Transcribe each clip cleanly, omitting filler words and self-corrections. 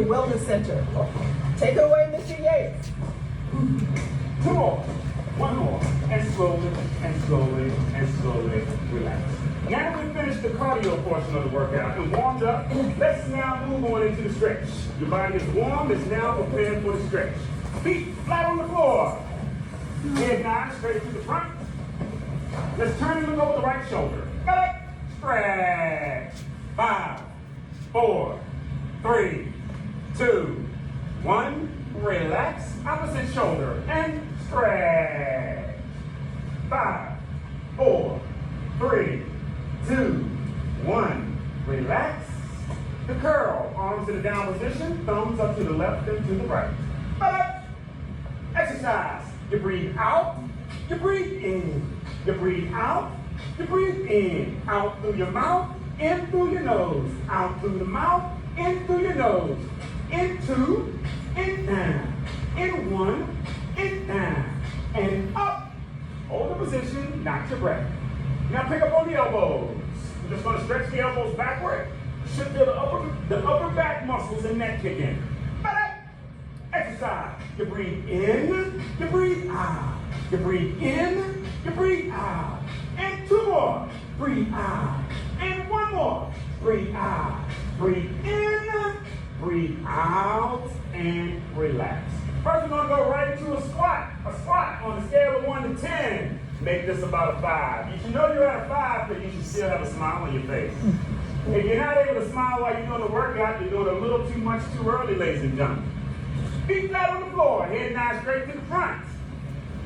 Wellness Center. Take it away, Mr. Yates. Two more. One more. And slowly, and slowly, and slowly relax. Now that we've finished the cardio portion of the workout and warmed up, let's now move on into the stretch. Your body is warm, it's now prepared for the stretch. Feet flat on the floor. Head nod straight to the front. Let's turn and look over the right shoulder. Got it? Stretch. 5, 4, 3, 2, 1. Relax. Opposite shoulder and stretch. 5, 4, 3, 2, 1. Relax. The curl. Arms in the down position. Thumbs up to the left and to the right. Got it? Exercise. You breathe out. You breathe in. You breathe out. You breathe in. Out through your mouth. In through your nose. Out through the mouth. In through your nose. In 2. In down. In 1. In down. And up. Hold the position. Not your breath. Now pick up on the elbows. We're just going to stretch the elbows backward. Should feel the upper back muscles and neck kick in. Exercise. You breathe in. You breathe out. You breathe in. You breathe out. And 2 more. Breathe out. And 1 more. Breathe out. Breathe in. Breathe out. And relax. First, we're going to go right into a squat. A squat on a scale of 1 to 10. Make this about a 5. You should know you're at a 5, but you should still have a smile on your face. If you're not able to smile while you're doing the workout, you're doing a little too much too early, ladies and gentlemen. Feet flat on the floor, head nod straight to the front.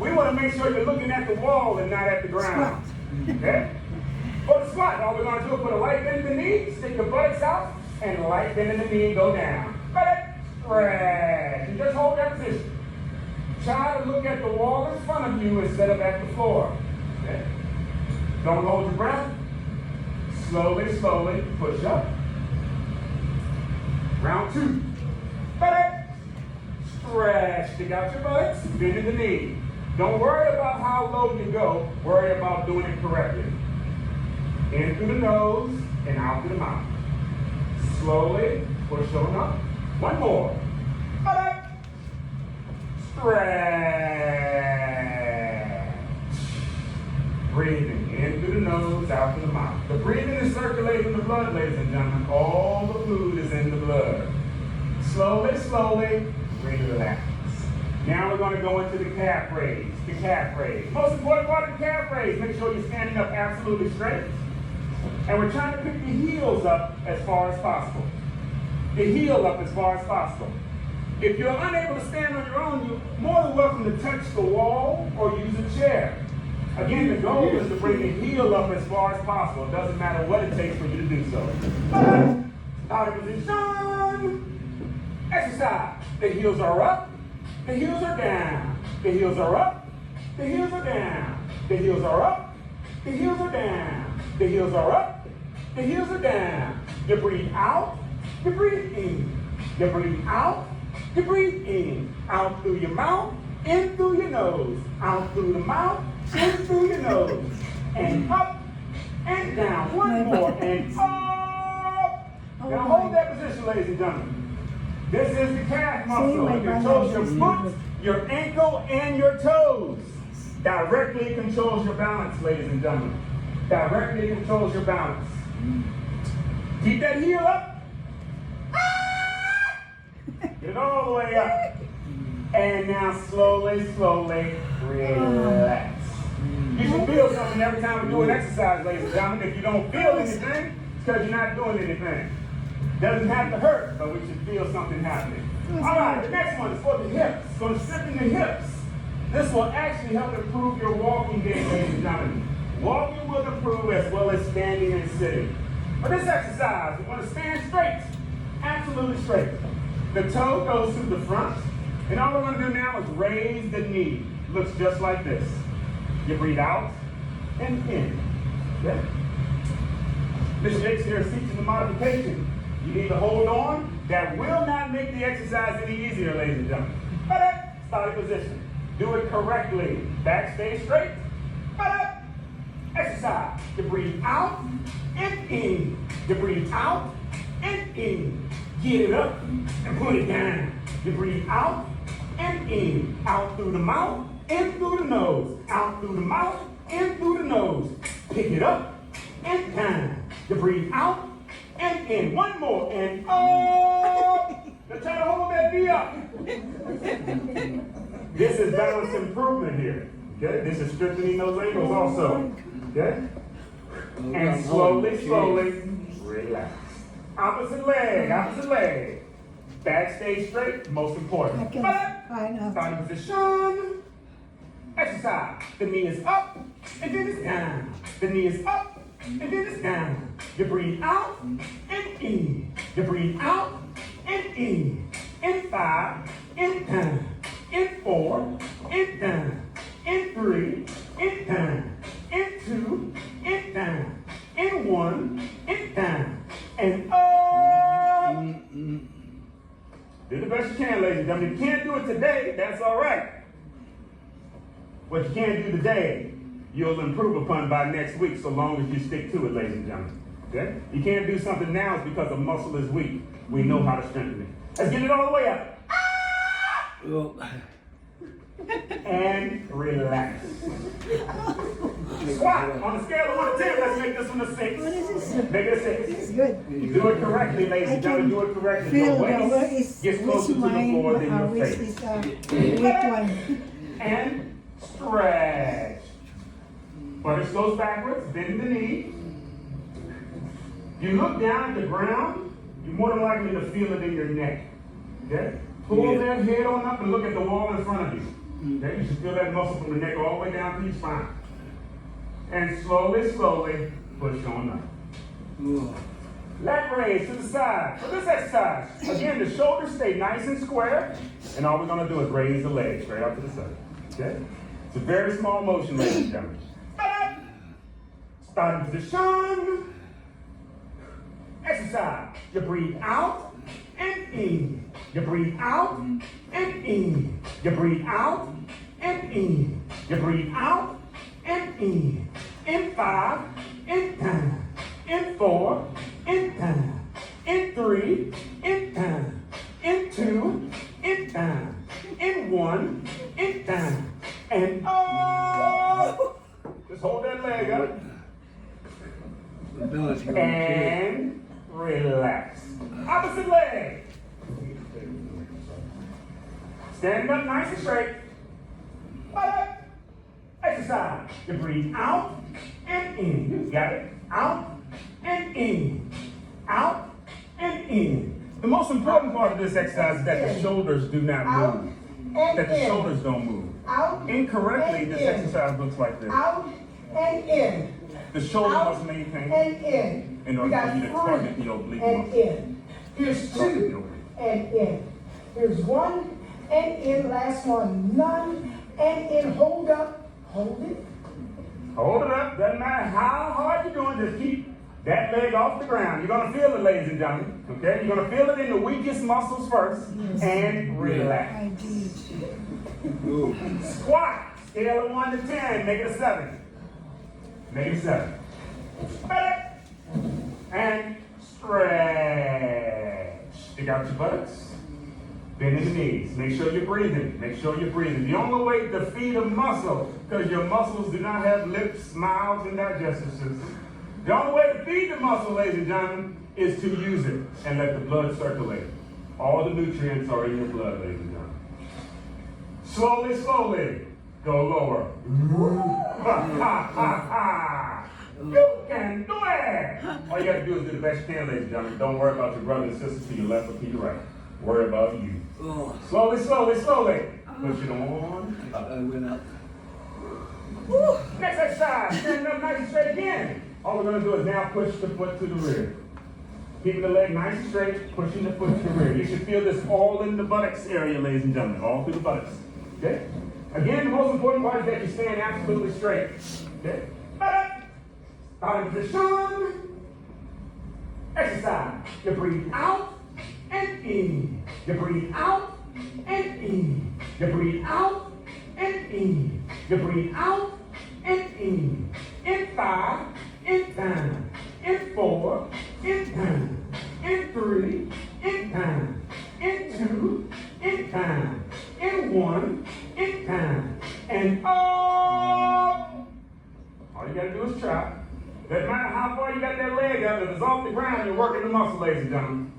We want to make sure you're looking at the wall and not at the ground. Okay? For the squat, all we're going to do is put a light bend in the knee, stick your buttocks out, and a light bend in the knee and go down. Stretch. And just hold that position. Try to look at the wall in front of you instead of at the floor. Okay? Don't hold your breath. Slowly, slowly push up. Round 2. Stretch. Stick out your buttocks. Bend in the knee. Don't worry about how low you go. Worry about doing it correctly. In through the nose and out through the mouth. Slowly push on up. 1 more. Stretch. Breathing in through the nose, out through the mouth. The breathing is circulating the blood, ladies and gentlemen. All the fluid is in the blood. Slowly, slowly, relax. Now we're going to go into the calf raise. The calf raise. Most important part of the calf raise, make sure you're standing up absolutely straight. And we're trying to pick the heels up as far as possible. The heel up as far as possible. If you're unable to stand on your own, you're more than welcome to touch the wall or use a chair. Again, the goal is to bring the heel up as far as possible. It doesn't matter what it takes for you to do so. Out of position. Exercise. The heels are up. The heels are down. The heels are up. The heels are down. The heels are up. The heels are down. The heels are up. The heels are down. You breathe out. You breathe in. You breathe out. You breathe in. Out through your mouth. In through your nose. Out through the mouth. In through your nose. And up and down. 1 more. And up. Now hold that position, ladies and gentlemen. This is the calf muscle. It controls your foot, your ankle, and your toes. Directly controls your balance, ladies and gentlemen. Directly controls your balance. Keep that heel up. Get it all the way up. And now slowly, slowly relax. You should feel something every time we do an exercise, ladies and gentlemen. If you don't feel anything, it's because you're not doing anything. Doesn't have to hurt, but we should feel something happening. All right, the next one is for the hips. It's going to strengthen the hips. This will actually help improve your walking game, ladies and gentlemen. Walking will improve as well as standing and sitting. For this exercise, we're going to stand straight, absolutely straight. The toe goes to the front, and all we're going to do now is raise the knee. Looks just like this. You breathe out and in. Okay? Mr. Jakes here is teaching the modification. You need to hold on. That will not make the exercise any easier, ladies and gentlemen. Starting position. Do it correctly. Back stay straight. Exercise. You breathe out and in. You breathe out and in. Get it up and put it down. You breathe out and in. Out through the mouth, in through the nose. Out through the mouth, in through the nose. Pick it up and down. You breathe out and in. One more and up. Now try to hold that knee up. This is balance improvement here. Okay? This is strengthening those ankles also. Okay? And slowly, relax. Opposite leg. Back stay straight, most important. Starting position. Exercise. The knee is up, and then it's down. The knee is up, and then it's down. You breathe out, and in. You breathe out, and in. In 5, in down. In 4, in down. In 3, in down. In 2, in down. In 1, in down. And up. Do the best you can, ladies and gentlemen. If you can't do it today, that's all right. What you can't do today, you'll improve upon by next week, so long as you stick to it, ladies and gentlemen. Okay? You can't do something now it's because the muscle is weak. We know how to strengthen it. Let's get it all the way up. And relax. Squat. On a scale of 1 to 10, let's make this one a 6. What is this? Make it a 6. This is good. Do it correctly, ladies and gentlemen. Do it correctly. Feel Your the waist gets closer to the floor than your waist face. is weight one. And stretch. Buttocks goes backwards, bend the knee. You look down at the ground, you're more than likely to feel it in your neck. Okay? Pull that head on up and look at the wall in front of you. Okay? You should feel that muscle from the neck all the way down to your spine. And slowly push on up. Lat raise to the side. For this exercise, again, the shoulders stay nice and square, and all we're going to do is raise the legs straight out to the side. Okay? It's a very small motion, ladies and gentlemen. Starting position. Exercise. You breathe out and in. You breathe out and in. You breathe out and in. You breathe out and in. In 5, in down. In 4, in down. In 3, in down. In 2, in down. In 1, in down. And up. Just hold that leg up. And relax. Opposite leg. Standing up nice and straight. Butt up. Exercise. You breathe out and in. You got it? Out and in. Out and in. The most important part of this exercise is that the shoulders do not move. That the shoulders don't move. Out. Incorrectly, this exercise looks like this. Out and in. The shoulder Out must maintain and in. in order for you to target the oblique and muscle. in. Here's 2 and in. Here's 1 and in. Last one. None and in. Hold up. Hold it. Hold it up. Doesn't matter how hard you're doing, just keep that leg off the ground. You're going to feel it, ladies and gentlemen. Okay? You're going to feel it in the weakest muscles first. And relax. I did. Squat. Scale of 1 to 10. Make it a 7. Make it a 7. And stretch. Stick out your buttocks. Bend in the knees. Make sure you're breathing. Make sure you're breathing. The only way to feed a muscle, because your muscles do not have lips, mouths, and digestive system. The only way to feed the muscle, ladies and gentlemen, is to use it and let the blood circulate. All the nutrients are in your blood, ladies and gentlemen. Slowly, go lower. Ha, ha, ha, ha. You can do it! All you have to do is do the best you can, ladies and gentlemen. Don't worry about your brother and sister to your left or to your right. Worry about you. Slowly. Push it on. I went up. Woo. Next exercise. Stand up nice and straight again. All we're going to do is now push the foot to the rear. Keeping the leg nice and straight, pushing the foot to the rear. You should feel this all in the buttocks area, ladies and gentlemen. All through the buttocks. Okay? Again, the most important part is that you stand absolutely straight. Okay? Starting position. Exercise. You breathe out and in. You breathe out and in. You breathe out and in. You breathe out and in. In 5, in down. In 4, in down. In 3, in time, in two, in time, in one, in time, and up. All you gotta do is try. Doesn't matter how far you got that leg up, if it's off the ground, you're working the muscle, ladies and gentlemen.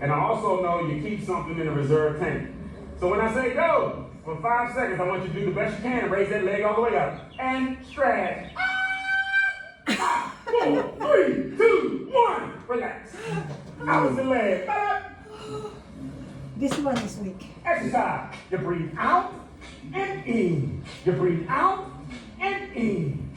And I also know you keep something in a reserve tank. So when I say go, for 5 seconds, I want you to do the best you can and raise that leg all the way up. And stretch. 5, 4, 3, 2, 1. Relax. Out with the leg. This one is weak. Exercise. You breathe out and in. You breathe out and in.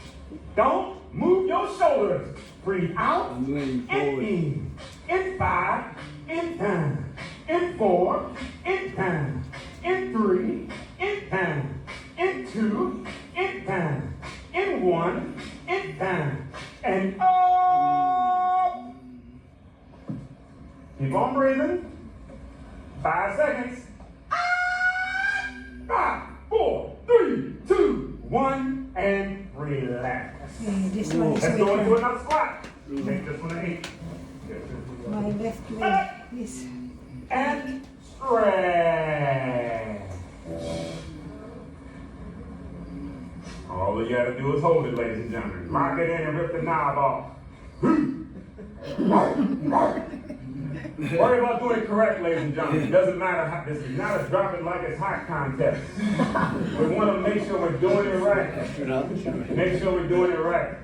Don't move your shoulders. Breathe out and in. In 5, in time. In 4, in time. In 3, in time. In 2, in time. In 1, in time. And up. Keep on breathing. 5 seconds. 5, 4, 3, 2, 1, and relax. This one is Let's go into weak. another squat. Take this one to 8. My left leg is. And stretch. All you gotta do is hold it, ladies and gentlemen. Lock it in and rip the knob off. Worry about doing it correct, ladies and gentlemen. It doesn't matter how, this is not a drop it like it's hot contest. We want to make sure we're doing it right. Make sure we're doing it right.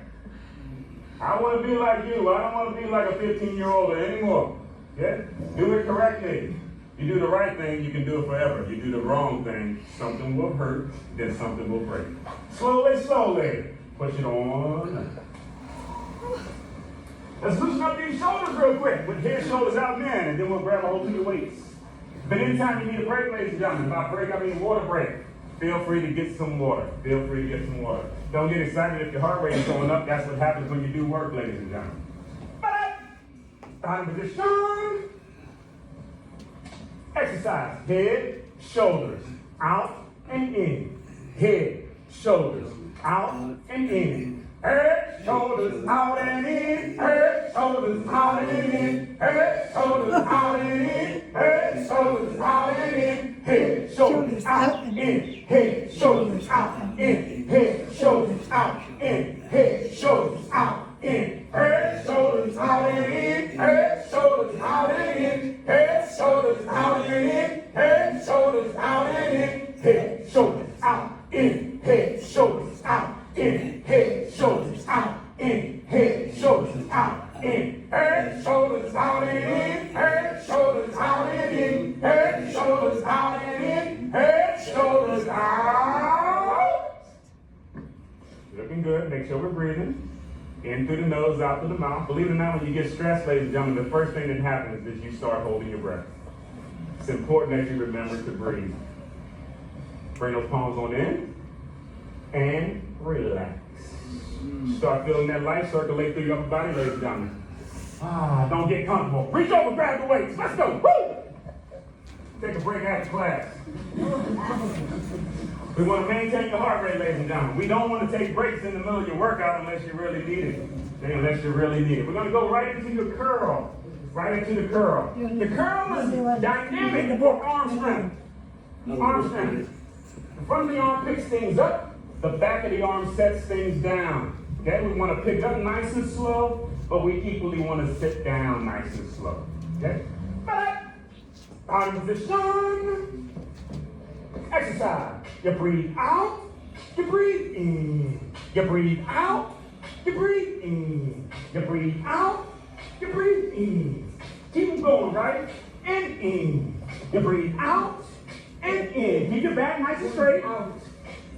I want to be like you. I don't want to be like a 15-year-old anymore. Yeah? Do it correctly. You do the right thing, you can do it forever. You do the wrong thing, something will hurt, then something will break. Slowly, slowly. Push it on. Let's loosen up these shoulders real quick. With head, shoulders out, man, and then we'll grab a hold of your weights. But anytime you need a break, ladies and gentlemen, by break, I mean water break. Feel free to get some water. Feel free to get some water. Don't get excited if your heart rate is going up. That's what happens when you do work, ladies and gentlemen. Bottom position. Exercise. Head, shoulders, out and in. Head, shoulders, out and in. Head, shoulders, out and in. Head, shoulders, out and in. Head, shoulders, out and in. Head, shoulders, out and in. Head, shoulders, out and in. Head, shoulders, out and in. Head, shoulders, out in. Head, shoulders, out in. Head, shoulders, out and in. Head, shoulders, out and in. Head, shoulders, out and in. Head, shoulders, out and in. Head, shoulders, out in. Head, shoulders, out in. Head, shoulders, out in. Head, shoulders, out in. Head, shoulders, out and in. Head, shoulders, out and in. Head, shoulders, out and in. Head, shoulders, out. Looking good. Make sure we're breathing. In through the nose, out through the mouth. Believe it or not, when you get stressed, ladies and gentlemen, the first thing that happens is you start holding your breath. It's important that you remember to breathe. Bring those palms on in and relax. Start feeling that life circulate through your upper body, ladies and gentlemen. Don't get comfortable. Reach over, grab the weights. Let's go. Woo! Take a break after class. We want to maintain your heart rate, ladies and gentlemen. We don't want to take breaks in the middle of your workout unless you really need it. Unless you really need it. We're going to go right into your curl. Right into the curl. The curl is dynamic for arm strength. Arm strength. The front of the arm picks things up. The back of the arm sets things down. Okay? We want to pick up nice and slow, but we equally want to sit down nice and slow. Okay? Bottom position. Exercise. You breathe out, you breathe in. You breathe out, you breathe in. You breathe out, you breathe in. Keep them going, right? And in. You breathe out and in. Keep your back nice and straight. Out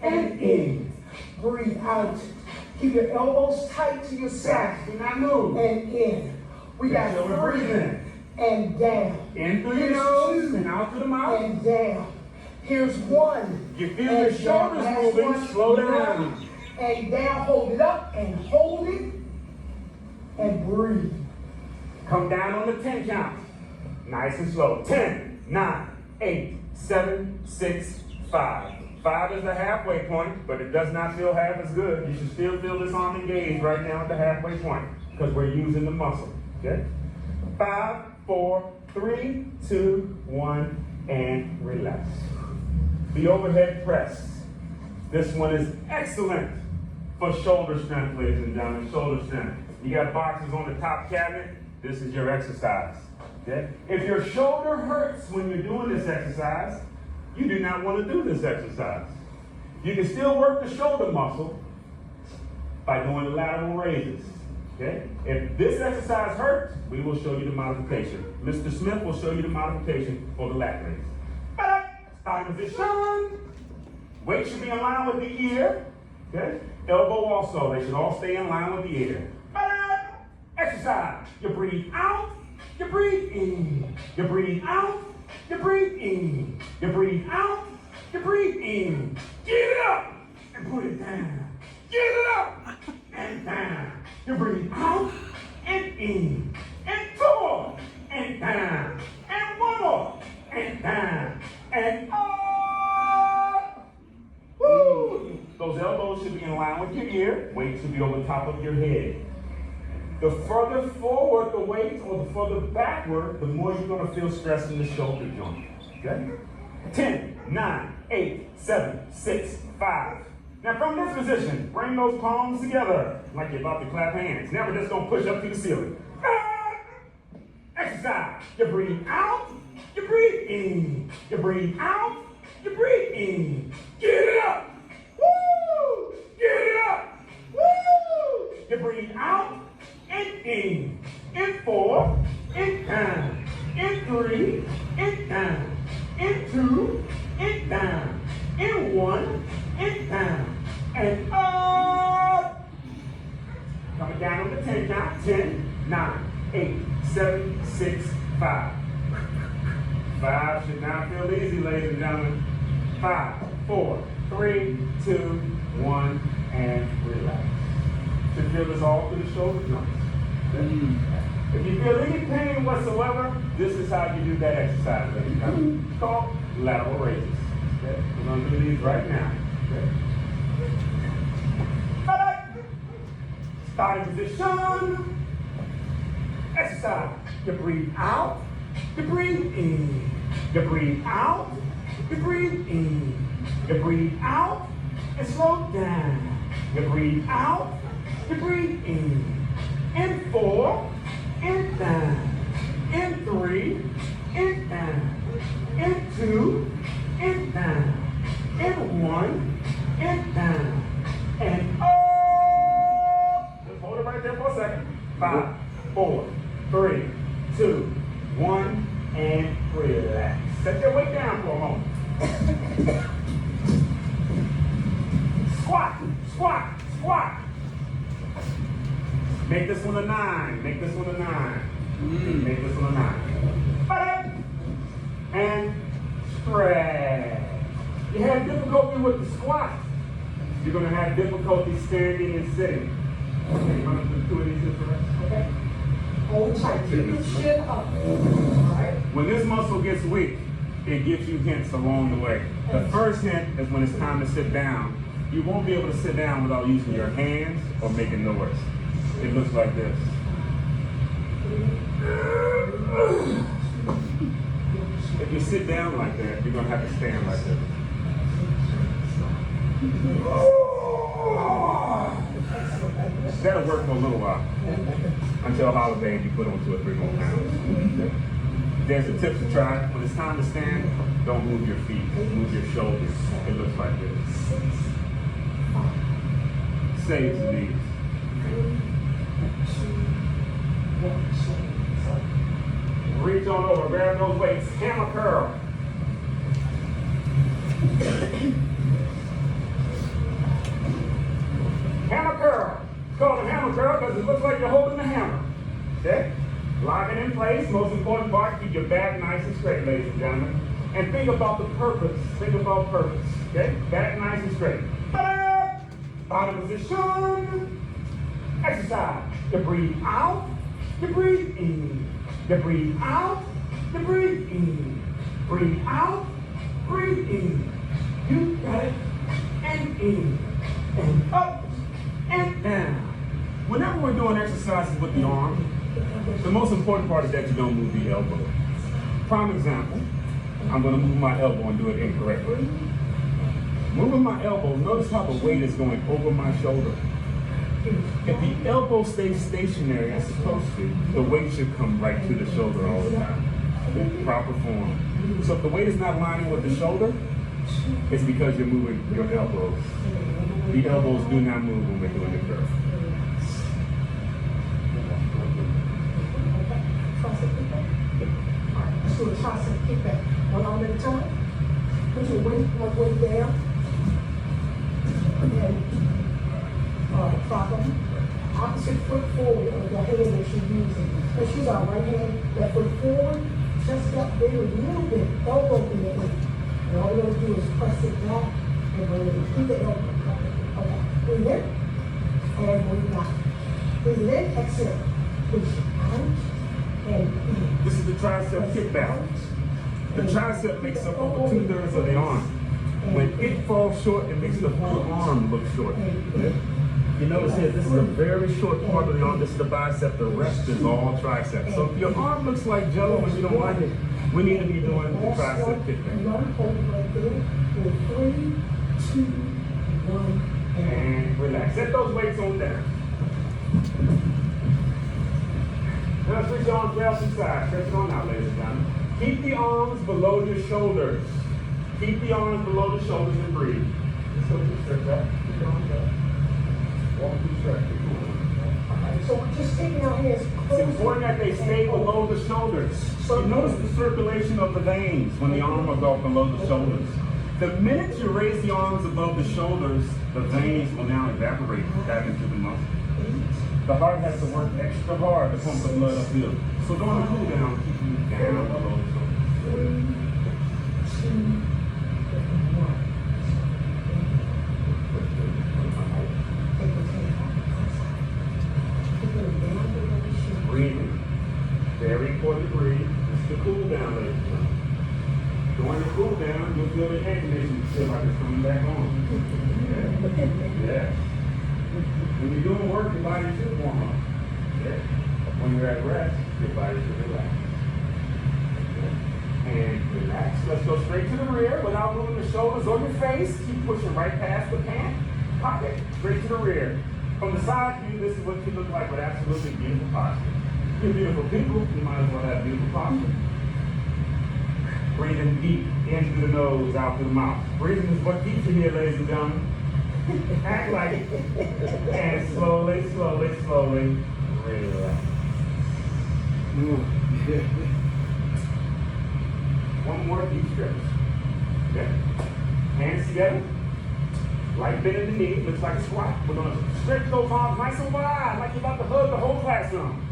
and in. Breathe out. Keep your elbows tight to your side. Do not move. And in. We got so we're breathing. And down. In through your nose and out through the mouth. And down. Here's one. You feel your shoulders moving. Slow down. And down. Hold it up and hold it. And breathe. Come down on the 10 count. Nice and slow. 10, 9, 8, 7, 6, 5. 5 is the halfway point, but it does not feel half as good. You should still feel this arm engaged right now at the halfway point because we're using the muscle. Okay? 5, 4, 3, 2, 1, and relax. The overhead press. This one is excellent for shoulder strength, ladies and gentlemen, shoulder strength. You got boxes on the top cabinet, this is your exercise, okay? If your shoulder hurts when you're doing this exercise, you do not want to do this exercise. You can still work the shoulder muscle by doing lateral raises, okay? If this exercise hurts, we will show you the modification. Mr. Smith will show you the modification for the lat raise. Starting position. Weight should be in line with the ear, okay? Elbow also, they should all stay in line with the ear. Exercise. You breathe out, you breathe in. You breathe out, you breathe in. You breathe out, you breathe in. Get it up and put it down. Get it up and down. You breathe out and in. And 2 more and down. And 1 more and down. And up. Woo! Those elbows should be in line with your ear. Weight should be over the top of your head. The further forward the weight or the further backward, the more you're going to feel stress in the shoulder joint. Okay? 10, 9, 8, 7, 6, 5. Now from this position, bring those palms together like you're about to clap hands. Now we're just going to push up to the ceiling. Exercise. You breathe out, you breathe in. You breathe out, you breathe in. Get it up. Woo! Get it up. Woo! You breathe out and in. In 4, and down. In 3, and down. In 2, and down. In 1, and down. And up. Coming down on the 10 count. 10, 9, 8, 7, 6, 5. 5 should not feel easy, ladies and gentlemen. 5, 4, 3, 2, 1, and relax. Should feel this all through the shoulder joints. If you feel any pain whatsoever, this is how you do that exercise, ladies and gentlemen. It's called lateral raises. Okay? We're going to do these right now. Okay? Starting position. Exercise. You breathe out, you breathe in. You breathe out, you breathe in. You breathe out, and slow down. You breathe out, you breathe in. In 4, and down. In 3, and down. In 2, and down. In 1, and down. And up. Just hold it right there for a second. 5, 4, 3, 2, 1, and relax. Set your weight down for a moment. Squat, squat, squat. Make this one a 9. Make this one a 9. Make this one a 9. And stretch. You have difficulty with the squat. You're going to have difficulty standing and sitting. Okay, you want to do 2 of these for us? Okay. Hold tight. Keep this shit up. Alright? When this muscle gets weak, it gives you hints along the way. The first hint is when it's time to sit down. You won't be able to sit down without using your hands or making noise. It looks like this. If you sit down like that, you're going to have to stand like this. That'll work for a little while. Until holiday and you put on 2 or 3 more pounds. There's a tip to try. When it's time to stand, don't move your feet. Move your shoulders. It looks like this. Save the knees. Reach on over, grab those weights. Hammer curl. Hammer curl. It's called a hammer curl because it looks like you're holding a hammer. Okay? Lock it in place. Most important part, keep your back nice and straight, ladies and gentlemen. And think about the purpose. Think about purpose. Okay? Back nice and straight. Bottom position. Exercise. You breathe out. You breathe in. You breathe out. You breathe in. Breathe out. Breathe in. You got it. And in. And up. And down. Whenever we're doing exercises with the arm, The most important part is that you don't move the elbow. Prime example, I'm going to move my elbow and do it incorrectly. Moving my elbow, notice how the weight is going over my shoulder. If the elbow stays stationary as supposed to, the weight should come right to the shoulder all the time. Proper form. So if the weight is not lining with the shoulder, it's because you're moving your elbows. The elbows do not move when we're doing the curve. Let's do a tricep kickback. One arm at a time. Put your weight down. And then prop them. Opposite foot forward of the hand that she's using. So she's our right hand, that foot forward, just up there a little bit, elbow in the way. And all you gotta do is press it back and bring it through the elbow. Okay, breathe in and breathe out. Breathe in, exhale. Push out and in. This is the tricep kickback. The tricep makes up over 2/3 of the arm. When it falls short, it makes the whole arm look short. You notice here, this is a very short part of the arm. This is the bicep. The rest is all tricep. So if your arm looks like jello and you don't like it, we need to be doing the tricep kickback. And relax. Set those weights on down. Now switch your arms down to the side. Stretch it on out, ladies and gentlemen. Keep the arms below your shoulders. Keep the arms below the shoulders and breathe. Just go to the stretch out. Keep your arms up. Walk through the stretch. So we're just taking our hands It's close. important that they stay below the shoulders. So notice the circulation of the veins when the arms go below the shoulders. The minute you raise the arms above the shoulders, the veins will now evaporate back into the muscle. The heart has to work extra hard to pump the blood uphill. So during the cool down, keep you down below the shoulders. 3, 2, 1. Breathing. Very important to breathe. This is the cool down, ladies and gentlemen. During the cool down, you'll feel the air conditioning feel like it's coming back on. Yeah. When you're doing work, your body should warm up. Yeah. When you're at rest, your body should relax. And relax. Let's go straight to the rear without moving the shoulders or your face. Keep pushing right past the pant. Pocket. Straight to the rear. From the side view, this is what you look like with absolutely beautiful posture. You're beautiful people, you might as well have beautiful posture. Breathing deep in through the nose, out through the mouth. Breathing is what keeps you here, ladies and gentlemen. Act like it. And slowly, slowly, slowly, relax. One more deep stretch. Okay. Hands together. Light bend in the knee, looks like a squat. We're going to stretch those arms nice and wide, like you're about to hug the whole classroom.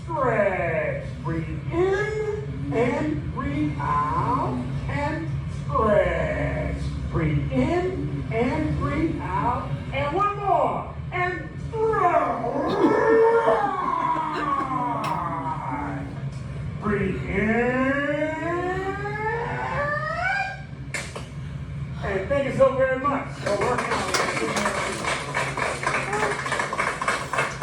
Stretch. Breathe in and breathe out and stretch. Breathe in and breathe out. And one more. And stretch. Breathe in. And thank you so very much for working out.